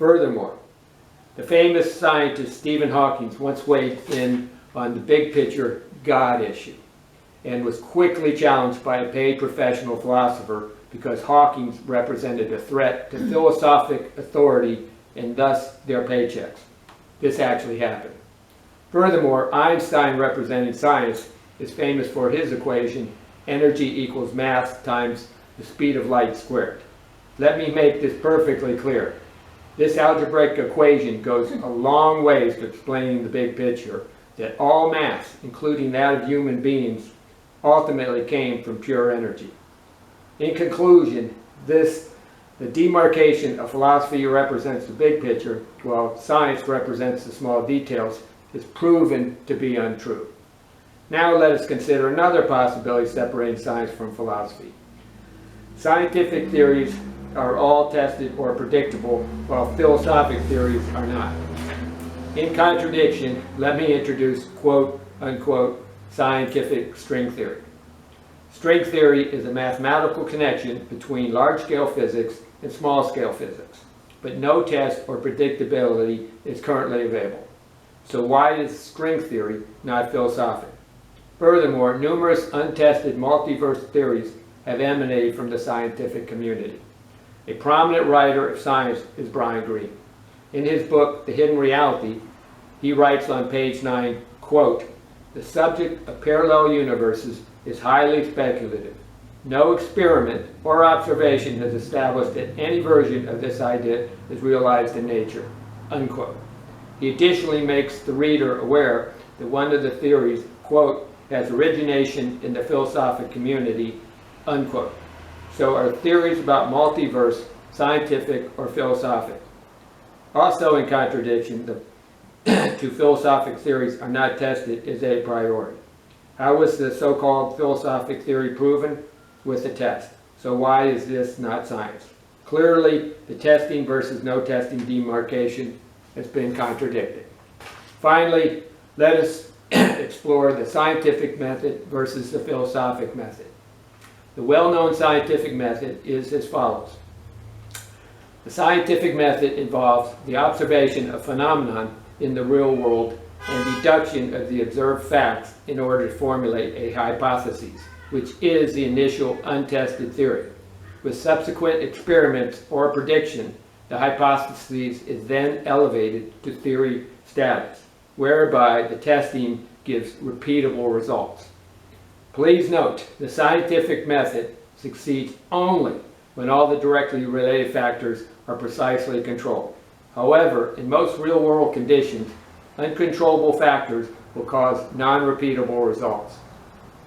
Furthermore, the famous scientist Stephen Hawking once weighed in on the big picture God issue and was quickly challenged by a paid professional philosopher because Hawking represented a threat to philosophic authority and thus their paychecks. This actually happened. Furthermore, Einstein, representing science, is famous for his equation, energy equals mass times the speed of light squared. Let me make this perfectly clear. This algebraic equation goes a long ways to explaining the big picture, that all mass, including that of human beings, ultimately came from pure energy. In conclusion, the demarcation of philosophy represents the big picture, while science represents the small details, is proven to be untrue. Now let us consider another possibility separating science from philosophy. Scientific theories are all tested or predictable, while philosophic theories are not. In contradiction, let me introduce quote-unquote scientific string theory. String theory is a mathematical connection between large-scale physics and small-scale physics, but no test or predictability is currently available. So why is string theory not philosophic? Furthermore, numerous untested multiverse theories have emanated from the scientific community. A prominent writer of science is Brian Greene. In his book, The Hidden Reality, he writes on page 9, quote, "The subject of parallel universes is highly speculative. No experiment or observation has established that any version of this idea is realized in nature," unquote. He additionally makes the reader aware that one of the theories, quote, "has origination in the philosophic community," unquote. So are theories about multiverse scientific or philosophic? Also in contradiction, the two philosophic theories are not tested is a priori. How was the so-called philosophic theory proven? With a test. So why is this not science? Clearly, the testing versus no testing demarcation has been contradicted. Finally, let us explore the scientific method versus the philosophic method. The well-known scientific method is as follows. The scientific method involves the observation of phenomenon in the real world and deduction of the observed facts in order to formulate a hypothesis, which is the initial untested theory. With subsequent experiments or prediction, the hypothesis is then elevated to theory status, whereby the testing gives repeatable results. Please note, the scientific method succeeds only when all the directly related factors are precisely controlled. However, in most real-world conditions, uncontrollable factors will cause non-repeatable results.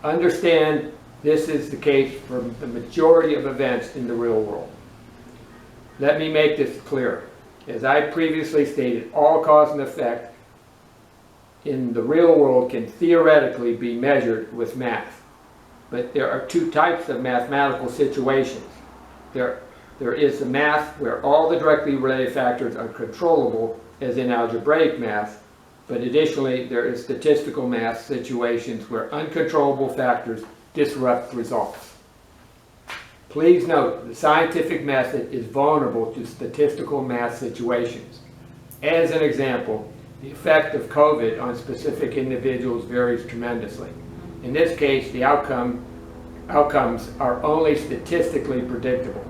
Understand this is the case for the majority of events in the real world. Let me make this clear. As I previously stated, all cause and effect in the real world can theoretically be measured with math. But there are two types of mathematical situations. There is the math where all the directly related factors are controllable, as in algebraic math, but additionally there is statistical math situations where uncontrollable factors disrupt results. Please note, the scientific method is vulnerable to statistical math situations. As an example, the effect of COVID on specific individuals varies tremendously. In this case, the outcomes are only statistically predictable.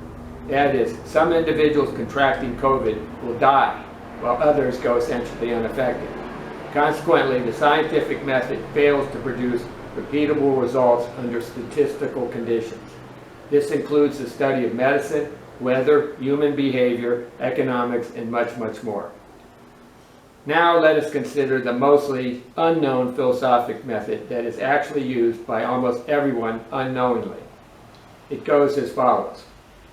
That is, some individuals contracting COVID will die, while others go essentially unaffected. Consequently, the scientific method fails to produce repeatable results under statistical conditions. This includes the study of medicine, weather, human behavior, economics, and much, much more. Now let us consider the mostly unknown philosophic method that is actually used by almost everyone unknowingly. It goes as follows.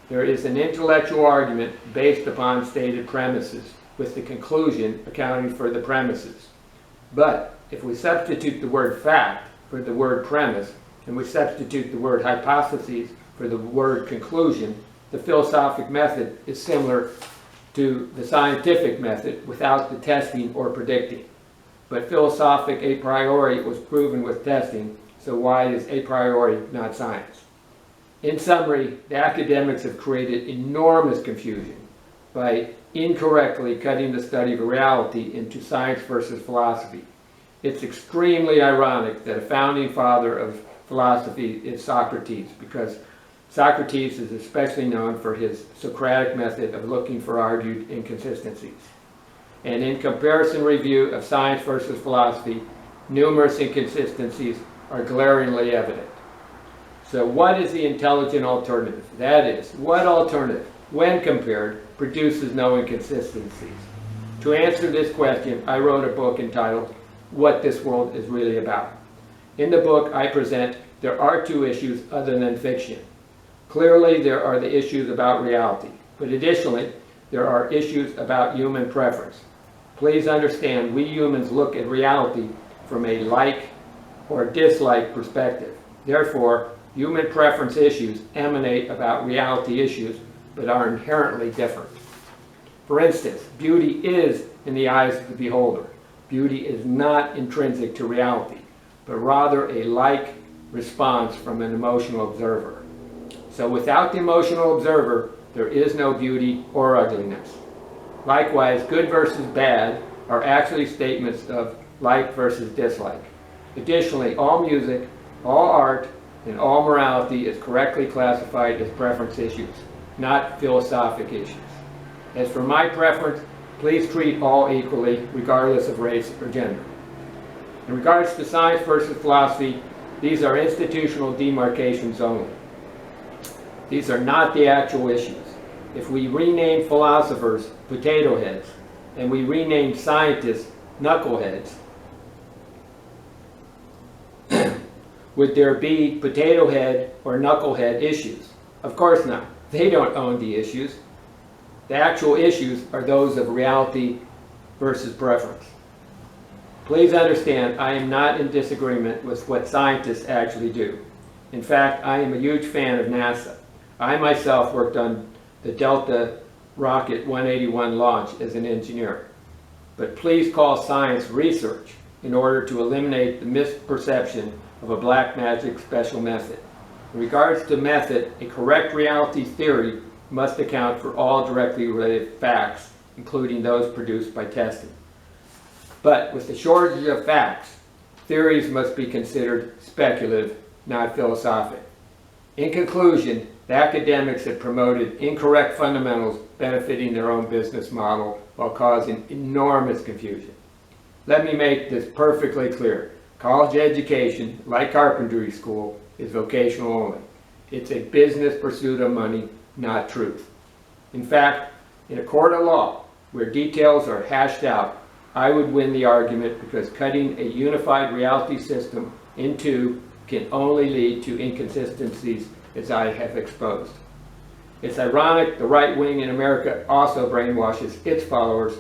There is an intellectual argument based upon stated premises, with the conclusion accounting for the premises. But if we substitute the word fact for the word premise, and we substitute the word hypothesis for the word conclusion, the philosophic method is similar to the scientific method without the testing or predicting. But philosophic a priori was proven with testing, so why is a priori not science? In summary, the academics have created enormous confusion. by incorrectly cutting the study of reality into science versus philosophy. It's extremely ironic that a founding father of philosophy is Socrates, because Socrates is especially known for his Socratic method of looking for argued inconsistencies. And in comparison review of science versus philosophy, numerous inconsistencies are glaringly evident. So what is the intelligent alternative? That is, what alternative, when compared, produces no inconsistencies? To answer this question, I wrote a book entitled What This World Is Really About. In the book, I present there are two issues other than fiction. Clearly, there are the issues about reality, but additionally, there are issues about human preference. Please understand, we humans look at reality from a like or dislike perspective. Therefore, human preference issues emanate about reality issues, but are inherently different. For instance, beauty is in the eyes of the beholder. Beauty is not intrinsic to reality, but rather a like response from an emotional observer. So without the emotional observer, there is no beauty or ugliness. Likewise, good versus bad are actually statements of like versus dislike. Additionally, all music, all art, and all morality is correctly classified as preference issues, not philosophic issues. As for my preference, please treat all equally, regardless of race or gender. In regards to science versus philosophy, these are institutional demarcations only. These are not the actual issues. If we rename philosophers potato heads, and we rename scientists knuckleheads, would there be potato head or knucklehead issues? Of course not. They don't own the issues. The actual issues are those of reality versus preference. Please understand, I am not in disagreement with what scientists actually do. In fact, I am a huge fan of NASA. I myself worked on the Delta Rocket 181 launch as an engineer. But please call science research in order to eliminate the misperception of a black magic special method. In regards to method, a correct reality theory must account for all directly related facts, including those produced by testing. But with the shortage of facts, theories must be considered speculative, not philosophic. In conclusion, the academics have promoted incorrect fundamentals benefiting their own business model while causing enormous confusion. Let me make this perfectly clear. College education, like carpentry school, is vocational only. It's a business pursuit of money, not truth. In fact, in a court of law, where details are hashed out, I would win the argument because cutting a unified reality system in two can only lead to inconsistencies as I have exposed. It's ironic the right wing in America also brainwashes its followers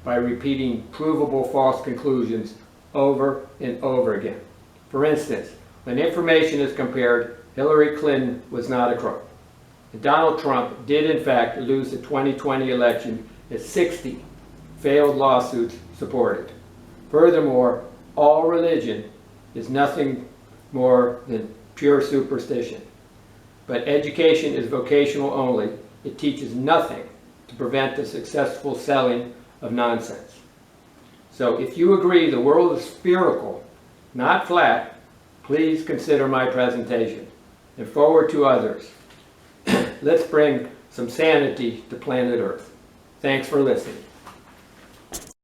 by repeating provable false conclusions over and over again. For instance, when information is compared, Hillary Clinton was not a crook. And Donald Trump did in fact lose the 2020 election as 60 failed lawsuits supported. Furthermore, all religion is nothing more than pure superstition. But education is vocational only. It teaches nothing to prevent the successful selling of nonsense. So if you agree the world is spherical, not flat, please consider my presentation and forward to others. Let's bring some sanity to planet Earth. Thanks for listening.